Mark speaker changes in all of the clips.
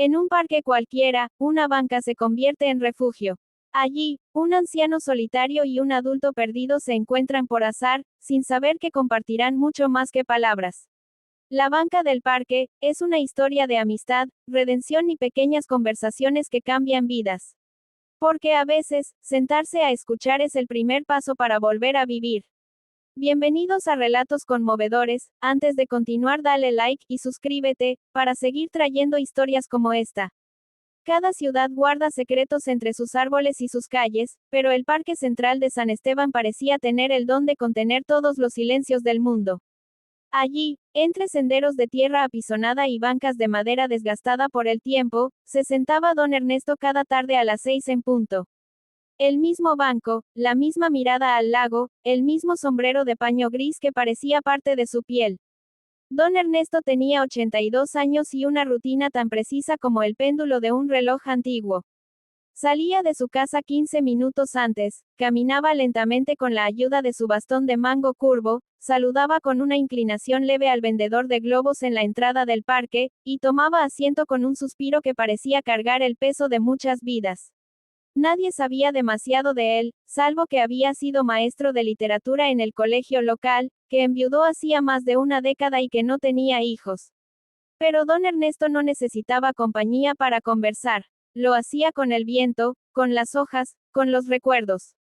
Speaker 1: En un parque cualquiera, una banca se convierte en refugio. Allí, un anciano solitario y un adulto perdido se encuentran por azar, sin saber que compartirán mucho más que palabras. La banca del parque es una historia de amistad, redención y pequeñas conversaciones que cambian vidas. Porque a veces, sentarse a escuchar es el primer paso para volver a vivir. Bienvenidos a Relatos Conmovedores. Antes de continuar, dale like y suscríbete, para seguir trayendo historias como esta. Cada ciudad guarda secretos entre sus árboles y sus calles, pero el Parque Central de San Esteban parecía tener el don de contener todos los silencios del mundo. Allí, entre senderos de tierra apisonada y bancas de madera desgastada por el tiempo, se sentaba don Ernesto cada tarde a las 6 en punto. El mismo banco, la misma mirada al lago, el mismo sombrero de paño gris que parecía parte de su piel. Don Ernesto tenía 82 años y una rutina tan precisa como el péndulo de un reloj antiguo. Salía de su casa 15 minutos antes, caminaba lentamente con la ayuda de su bastón de mango curvo, saludaba con una inclinación leve al vendedor de globos en la entrada del parque, y tomaba asiento con un suspiro que parecía cargar el peso de muchas vidas. Nadie sabía demasiado de él, salvo que había sido maestro de literatura en el colegio local, que enviudó hacía más de una década y que no tenía hijos. Pero don Ernesto no necesitaba compañía para conversar. Lo hacía con el viento, con las hojas, con los recuerdos.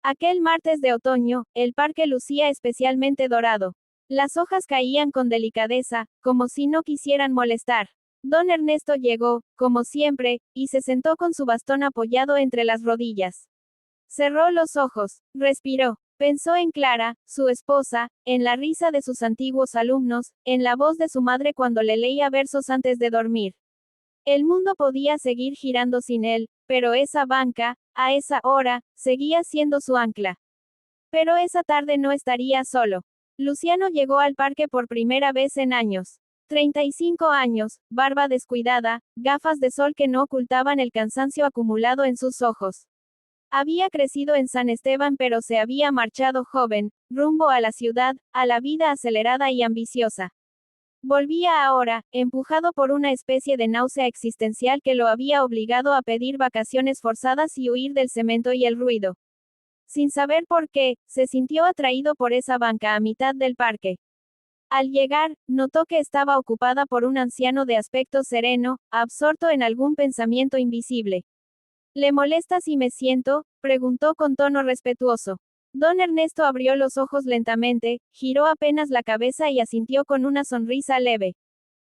Speaker 1: Aquel martes de otoño, el parque lucía especialmente dorado. Las hojas caían con delicadeza, como si no quisieran molestar. Don Ernesto llegó, como siempre, y se sentó con su bastón apoyado entre las rodillas. Cerró los ojos, respiró. Pensó en Clara, su esposa, en la risa de sus antiguos alumnos, en la voz de su madre cuando le leía versos antes de dormir. El mundo podía seguir girando sin él, pero esa banca, a esa hora, seguía siendo su ancla. Pero esa tarde no estaría solo. Luciano llegó al parque por primera vez en años. 35 años, barba descuidada, gafas de sol que no ocultaban el cansancio acumulado en sus ojos. Había crecido en San Esteban pero se había marchado joven, rumbo a la ciudad, a la vida acelerada y ambiciosa. Volvía ahora, empujado por una especie de náusea existencial que lo había obligado a pedir vacaciones forzadas y huir del cemento y el ruido. Sin saber por qué, se sintió atraído por esa banca a mitad del parque. Al llegar, notó que estaba ocupada por un anciano de aspecto sereno, absorto en algún pensamiento invisible. ¿Le molesta si me siento?, preguntó con tono respetuoso. Don Ernesto abrió los ojos lentamente, giró apenas la cabeza y asintió con una sonrisa leve.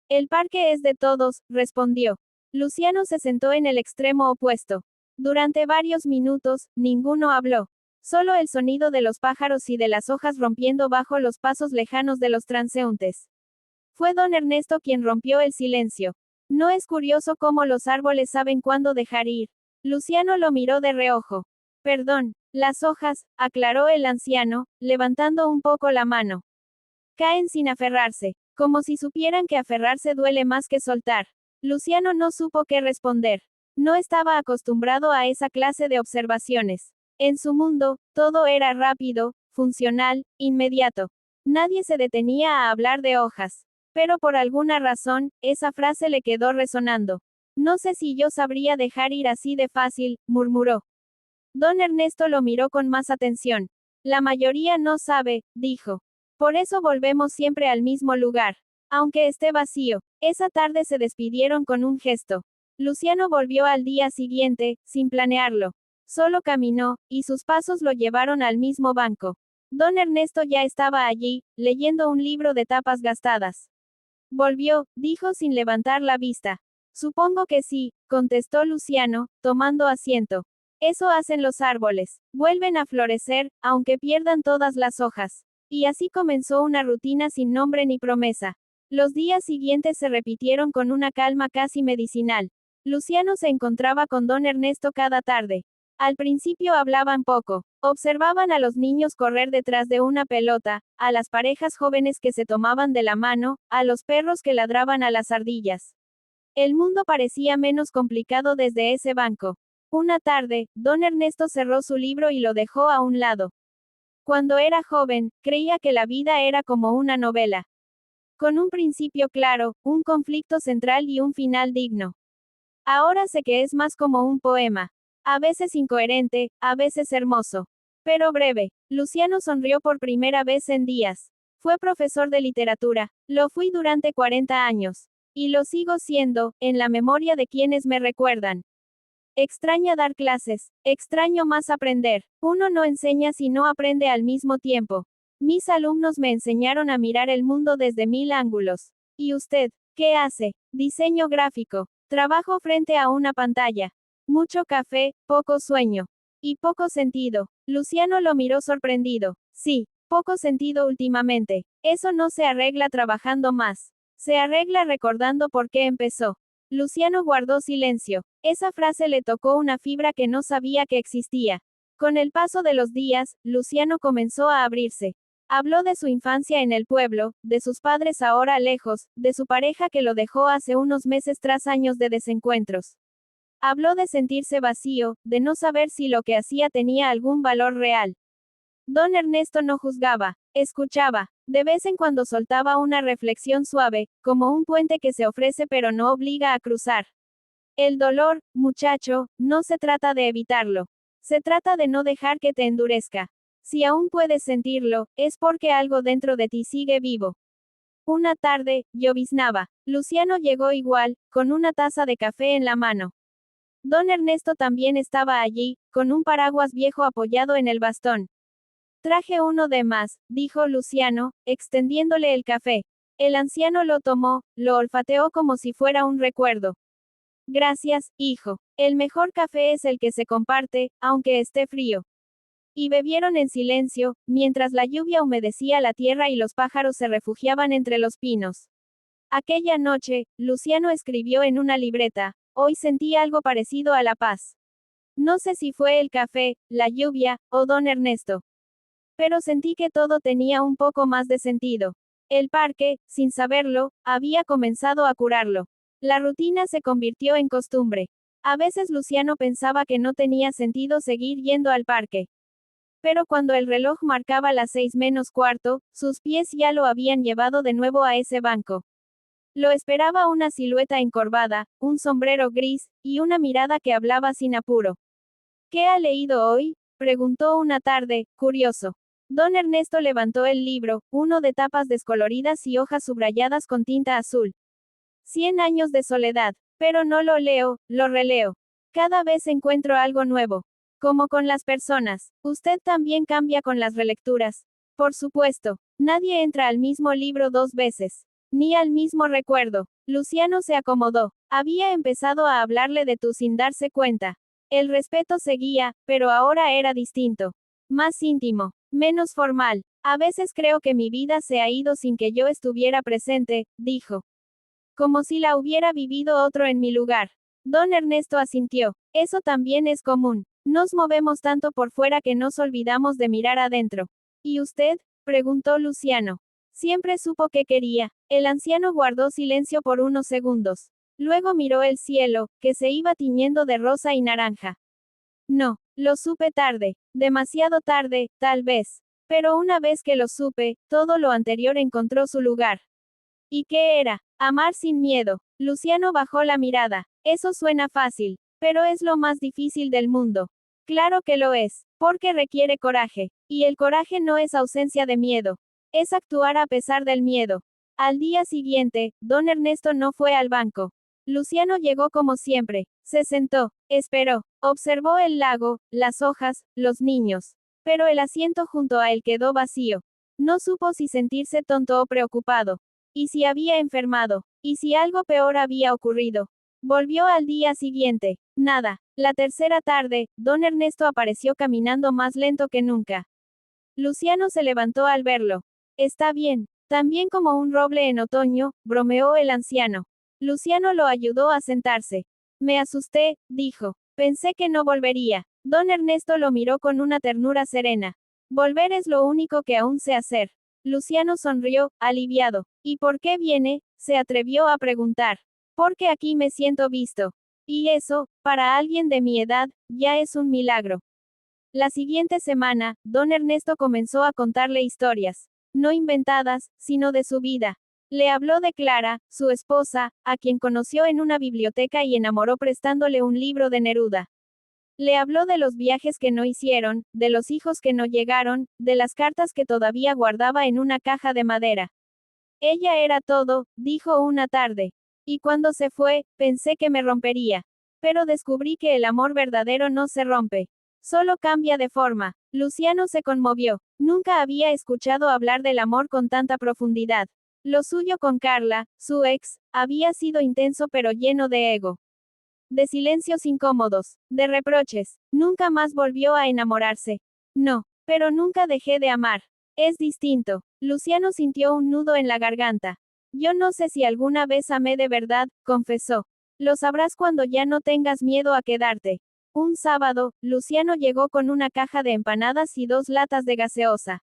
Speaker 1: El parque es de todos, respondió. Luciano se sentó en el extremo opuesto. Durante varios minutos, ninguno habló. Solo el sonido de los pájaros y de las hojas rompiendo bajo los pasos lejanos de los transeúntes. Fue don Ernesto quien rompió el silencio. ¿No es curioso cómo los árboles saben cuándo dejar ir? Luciano lo miró de reojo. Perdón, las hojas, aclaró el anciano, levantando un poco la mano. Caen sin aferrarse, como si supieran que aferrarse duele más que soltar. Luciano no supo qué responder. No estaba acostumbrado a esa clase de observaciones. En su mundo, todo era rápido, funcional, inmediato. Nadie se detenía a hablar de hojas. Pero por alguna razón, esa frase le quedó resonando. No sé si yo sabría dejar ir así de fácil, murmuró. Don Ernesto lo miró con más atención. La mayoría no sabe, dijo. Por eso volvemos siempre al mismo lugar. Aunque esté vacío. Esa tarde se despidieron con un gesto. Luciano volvió al día siguiente, sin planearlo. Solo caminó, y sus pasos lo llevaron al mismo banco. Don Ernesto ya estaba allí, leyendo un libro de tapas gastadas. Volvió, dijo sin levantar la vista. Supongo que sí, contestó Luciano, tomando asiento. Eso hacen los árboles. Vuelven a florecer, aunque pierdan todas las hojas. Y así comenzó una rutina sin nombre ni promesa. Los días siguientes se repitieron con una calma casi medicinal. Luciano se encontraba con don Ernesto cada tarde. Al principio hablaban poco. Observaban a los niños correr detrás de una pelota, a las parejas jóvenes que se tomaban de la mano, a los perros que ladraban a las ardillas. El mundo parecía menos complicado desde ese banco. Una tarde, don Ernesto cerró su libro y lo dejó a un lado. Cuando era joven, creía que la vida era como una novela. Con un principio claro, un conflicto central y un final digno. Ahora sé que es más como un poema. A veces incoherente, a veces hermoso. Pero breve. Luciano sonrió por primera vez en días. Fue profesor de literatura. Lo fui durante 40 años. Y lo sigo siendo, en la memoria de quienes me recuerdan. Extraña dar clases. Extraño más aprender. Uno no enseña si no aprende al mismo tiempo. Mis alumnos me enseñaron a mirar el mundo desde 1000 ángulos. ¿Y usted? ¿Qué hace? Diseño gráfico. Trabajo frente a una pantalla. Mucho café, poco sueño. Y poco sentido. Luciano lo miró sorprendido. Sí, poco sentido últimamente. Eso no se arregla trabajando más. Se arregla recordando por qué empezó. Luciano guardó silencio. Esa frase le tocó una fibra que no sabía que existía. Con el paso de los días, Luciano comenzó a abrirse. Habló de su infancia en el pueblo, de sus padres ahora lejos, de su pareja que lo dejó hace unos meses tras años de desencuentros. Habló de sentirse vacío, de no saber si lo que hacía tenía algún valor real. Don Ernesto no juzgaba, escuchaba, de vez en cuando soltaba una reflexión suave, como un puente que se ofrece pero no obliga a cruzar. El dolor, muchacho, no se trata de evitarlo. Se trata de no dejar que te endurezca. Si aún puedes sentirlo, es porque algo dentro de ti sigue vivo. Una tarde, lloviznaba. Luciano llegó igual, con una taza de café en la mano. Don Ernesto también estaba allí, con un paraguas viejo apoyado en el bastón. Traje uno de más, dijo Luciano, extendiéndole el café. El anciano lo tomó, lo olfateó como si fuera un recuerdo. Gracias, hijo. El mejor café es el que se comparte, aunque esté frío. Y bebieron en silencio, mientras la lluvia humedecía la tierra y los pájaros se refugiaban entre los pinos. Aquella noche, Luciano escribió en una libreta, hoy sentí algo parecido a la paz. No sé si fue el café, la lluvia, o don Ernesto. Pero sentí que todo tenía un poco más de sentido. El parque, sin saberlo, había comenzado a curarlo. La rutina se convirtió en costumbre. A veces Luciano pensaba que no tenía sentido seguir yendo al parque. Pero cuando el reloj marcaba las 6:45, sus pies ya lo habían llevado de nuevo a ese banco. Lo esperaba una silueta encorvada, un sombrero gris, y una mirada que hablaba sin apuro. ¿Qué ha leído hoy?, preguntó una tarde, curioso. Don Ernesto levantó el libro, uno de tapas descoloridas y hojas subrayadas con tinta azul. 100 años de soledad. Pero no lo leo, lo releo. Cada vez encuentro algo nuevo. Como con las personas, usted también cambia con las relecturas. Por supuesto, nadie entra al mismo libro 2 veces. Ni al mismo recuerdo. Luciano se acomodó. Había empezado a hablarle de tú sin darse cuenta. El respeto seguía, pero ahora era distinto. Más íntimo. Menos formal. A veces creo que mi vida se ha ido sin que yo estuviera presente, dijo. Como si la hubiera vivido otro en mi lugar. Don Ernesto asintió. Eso también es común. Nos movemos tanto por fuera que nos olvidamos de mirar adentro. ¿Y usted?, preguntó Luciano. Siempre supo que quería. El anciano guardó silencio por unos segundos. Luego miró el cielo, que se iba tiñendo de rosa y naranja. No, lo supe tarde. Demasiado tarde, tal vez. Pero una vez que lo supe, todo lo anterior encontró su lugar. ¿Y qué era? Amar sin miedo. Luciano bajó la mirada. Eso suena fácil. Pero es lo más difícil del mundo. Claro que lo es, porque requiere coraje. Y el coraje no es ausencia de miedo. Es actuar a pesar del miedo. Al día siguiente, don Ernesto no fue al banco. Luciano llegó como siempre. Se sentó, esperó, observó el lago, las hojas, los niños. Pero el asiento junto a él quedó vacío. No supo si sentirse tonto o preocupado. ¿Y si había enfermado? ¿Y si algo peor había ocurrido? Volvió al día siguiente. Nada. La tercera tarde, don Ernesto apareció caminando más lento que nunca. Luciano se levantó al verlo. Está bien. También como un roble en otoño, bromeó el anciano. Luciano lo ayudó a sentarse. Me asusté, dijo. Pensé que no volvería. Don Ernesto lo miró con una ternura serena. Volver es lo único que aún sé hacer. Luciano sonrió, aliviado. ¿Y por qué viene?, se atrevió a preguntar. Porque aquí me siento visto. Y eso, para alguien de mi edad, ya es un milagro. La siguiente semana, don Ernesto comenzó a contarle historias. No inventadas, sino de su vida. Le habló de Clara, su esposa, a quien conoció en una biblioteca y enamoró prestándole un libro de Neruda. Le habló de los viajes que no hicieron, de los hijos que no llegaron, de las cartas que todavía guardaba en una caja de madera. Ella era todo, dijo una tarde. Y cuando se fue, pensé que me rompería. Pero descubrí que el amor verdadero no se rompe. Solo cambia de forma. Luciano se conmovió. Nunca había escuchado hablar del amor con tanta profundidad. Lo suyo con Carla, su ex, había sido intenso pero lleno de ego. De silencios incómodos, de reproches. Nunca más volvió a enamorarse. No, pero nunca dejé de amar. Es distinto. Luciano sintió un nudo en la garganta. Yo no sé si alguna vez amé de verdad, confesó. Lo sabrás cuando ya no tengas miedo a quedarte. Un sábado, Luciano llegó con una caja de empanadas y 2 latas de gaseosa.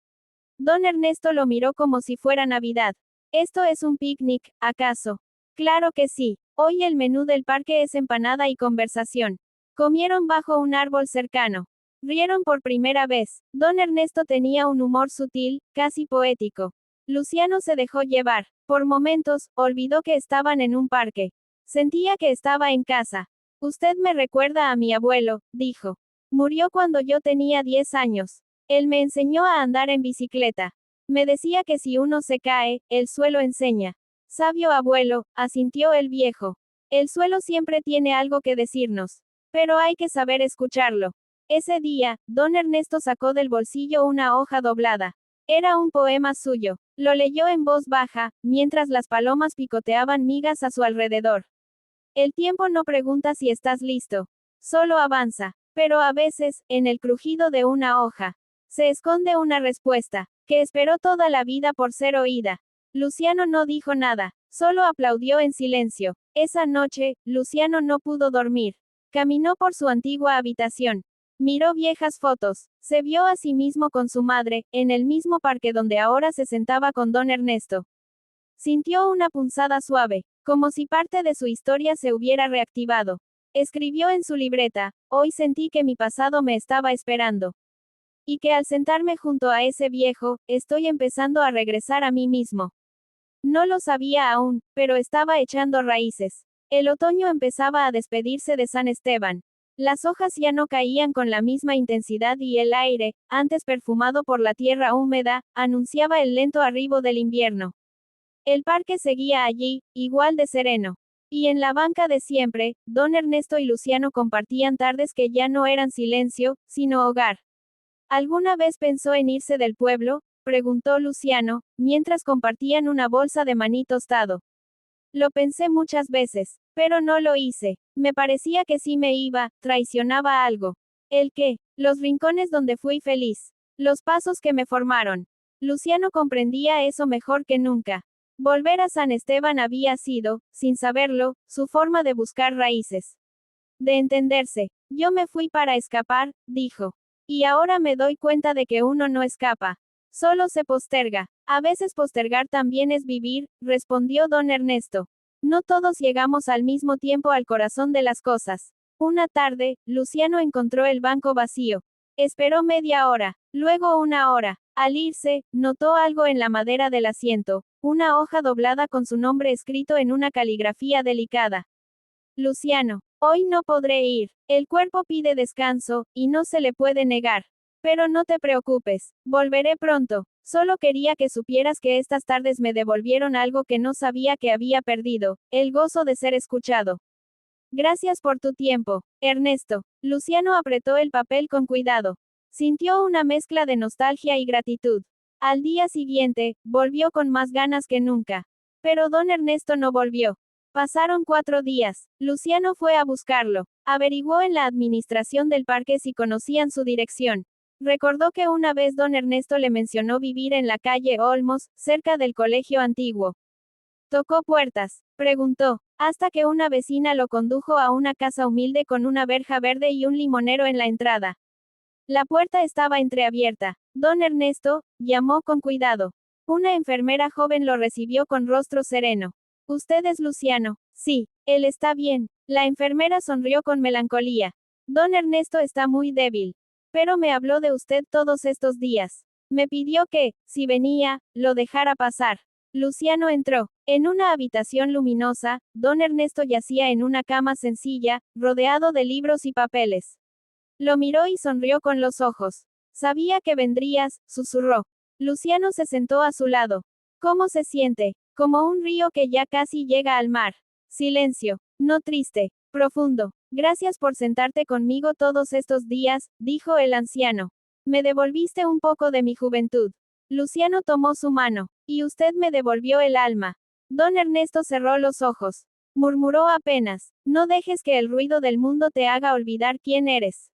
Speaker 1: Don Ernesto lo miró como si fuera Navidad. ¿Esto es un picnic, acaso? Claro que sí. Hoy el menú del parque es empanada y conversación. Comieron bajo un árbol cercano. Rieron por primera vez. Don Ernesto tenía un humor sutil, casi poético. Luciano se dejó llevar. Por momentos, olvidó que estaban en un parque. Sentía que estaba en casa. Usted me recuerda a mi abuelo, dijo. Murió cuando yo tenía 10 años. Él me enseñó a andar en bicicleta. Me decía que si uno se cae, el suelo enseña. Sabio abuelo, asintió el viejo. El suelo siempre tiene algo que decirnos. Pero hay que saber escucharlo. Ese día, don Ernesto sacó del bolsillo una hoja doblada. Era un poema suyo. Lo leyó en voz baja, mientras las palomas picoteaban migas a su alrededor. El tiempo no pregunta si estás listo. Solo avanza. Pero a veces, en el crujido de una hoja, se esconde una respuesta, que esperó toda la vida por ser oída. Luciano no dijo nada, solo aplaudió en silencio. Esa noche, Luciano no pudo dormir. Caminó por su antigua habitación. Miró viejas fotos. Se vio a sí mismo con su madre, en el mismo parque donde ahora se sentaba con don Ernesto. Sintió una punzada suave, como si parte de su historia se hubiera reactivado. Escribió en su libreta, hoy sentí que mi pasado me estaba esperando. Y que al sentarme junto a ese viejo, estoy empezando a regresar a mí mismo. No lo sabía aún, pero estaba echando raíces. El otoño empezaba a despedirse de San Esteban. Las hojas ya no caían con la misma intensidad y el aire, antes perfumado por la tierra húmeda, anunciaba el lento arribo del invierno. El parque seguía allí, igual de sereno. Y en la banca de siempre, don Ernesto y Luciano compartían tardes que ya no eran silencio, sino hogar. ¿Alguna vez pensó en irse del pueblo?, preguntó Luciano, mientras compartían una bolsa de maní tostado. Lo pensé muchas veces, pero no lo hice. Me parecía que si me iba, traicionaba algo. ¿El qué? Los rincones donde fui feliz. Los pasos que me formaron. Luciano comprendía eso mejor que nunca. Volver a San Esteban había sido, sin saberlo, su forma de buscar raíces. De entenderse. Yo me fui para escapar, dijo. Y ahora me doy cuenta de que uno no escapa. Solo se posterga. A veces postergar también es vivir, respondió don Ernesto. No todos llegamos al mismo tiempo al corazón de las cosas. Una tarde, Luciano encontró el banco vacío. Esperó media hora, luego una hora. Al irse, notó algo en la madera del asiento, una hoja doblada con su nombre escrito en una caligrafía delicada. Luciano, hoy no podré ir. El cuerpo pide descanso, y no se le puede negar. Pero no te preocupes, volveré pronto. Solo quería que supieras que estas tardes me devolvieron algo que no sabía que había perdido, el gozo de ser escuchado. Gracias por tu tiempo, Ernesto. Luciano apretó el papel con cuidado. Sintió una mezcla de nostalgia y gratitud. Al día siguiente, volvió con más ganas que nunca. Pero don Ernesto no volvió. Pasaron 4 días. Luciano fue a buscarlo. Averiguó en la administración del parque si conocían su dirección. Recordó que una vez don Ernesto le mencionó vivir en la calle Olmos, cerca del colegio antiguo. Tocó puertas, preguntó, hasta que una vecina lo condujo a una casa humilde con una verja verde y un limonero en la entrada. La puerta estaba entreabierta. Don Ernesto, llamó con cuidado. Una enfermera joven lo recibió con rostro sereno. ¿Usted es Luciano? Sí, él está bien. La enfermera sonrió con melancolía. Don Ernesto está muy débil. Pero me habló de usted todos estos días. Me pidió que, si venía, lo dejara pasar. Luciano entró. En una habitación luminosa, don Ernesto yacía en una cama sencilla, rodeado de libros y papeles. Lo miró y sonrió con los ojos. Sabía que vendrías, susurró. Luciano se sentó a su lado. ¿Cómo se siente? Como un río que ya casi llega al mar. Silencio. No triste. Profundo. Gracias por sentarte conmigo todos estos días, dijo el anciano. Me devolviste un poco de mi juventud. Luciano tomó su mano. Y usted me devolvió el alma. Don Ernesto cerró los ojos. Murmuró apenas. No dejes que el ruido del mundo te haga olvidar quién eres.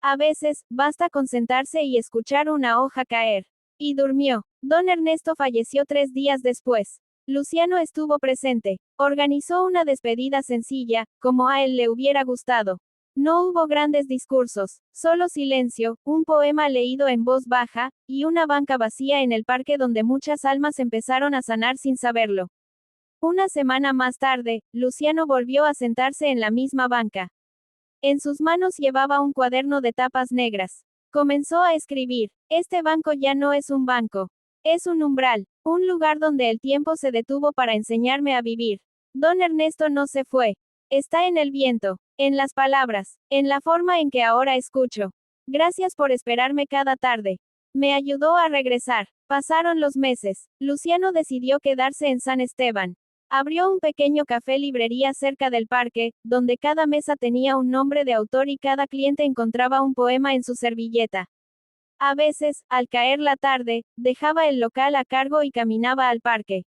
Speaker 1: A veces, basta con sentarse y escuchar una hoja caer. Y durmió. Don Ernesto falleció 3 días después. Luciano estuvo presente. Organizó una despedida sencilla, como a él le hubiera gustado. No hubo grandes discursos, solo silencio, un poema leído en voz baja, y una banca vacía en el parque donde muchas almas empezaron a sanar sin saberlo. Una semana más tarde, Luciano volvió a sentarse en la misma banca. En sus manos llevaba un cuaderno de tapas negras. Comenzó a escribir. Este banco ya no es un banco. Es un umbral, un lugar donde el tiempo se detuvo para enseñarme a vivir. Don Ernesto no se fue. Está en el viento, en las palabras, en la forma en que ahora escucho. Gracias por esperarme cada tarde. Me ayudó a regresar. Pasaron los meses. Luciano decidió quedarse en San Esteban. Abrió un pequeño café librería cerca del parque, donde cada mesa tenía un nombre de autor y cada cliente encontraba un poema en su servilleta. A veces, al caer la tarde, dejaba el local a cargo y caminaba al parque.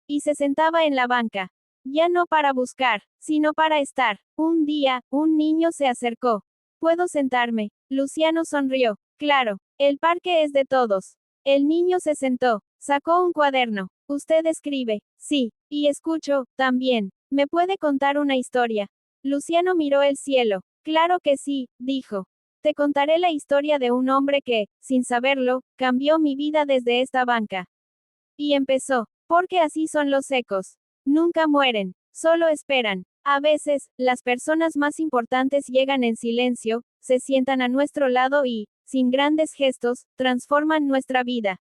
Speaker 1: Y se sentaba en la banca. Ya no para buscar, sino para estar. Un día, un niño se acercó. ¿Puedo sentarme? Luciano sonrió. Claro, el parque es de todos. El niño se sentó. Sacó un cuaderno. Usted escribe. Sí. Y escucho, también. ¿Me puede contar una historia? Luciano miró el cielo. Claro que sí, dijo. Te contaré la historia de un hombre que, sin saberlo, cambió mi vida desde esta banca. Y empezó. Porque así son los ecos. Nunca mueren, solo esperan. A veces, las personas más importantes llegan en silencio, se sientan a nuestro lado y, sin grandes gestos, transforman nuestra vida.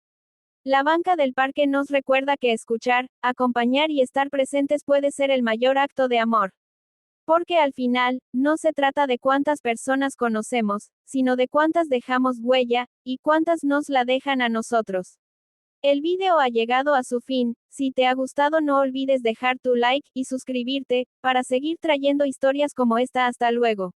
Speaker 1: La banca del parque nos recuerda que escuchar, acompañar y estar presentes puede ser el mayor acto de amor. Porque al final, no se trata de cuántas personas conocemos, sino de cuántas dejamos huella, y cuántas nos la dejan a nosotros. El vídeo ha llegado a su fin. Si te ha gustado no olvides dejar tu like y suscribirte, para seguir trayendo historias como esta. Hasta luego.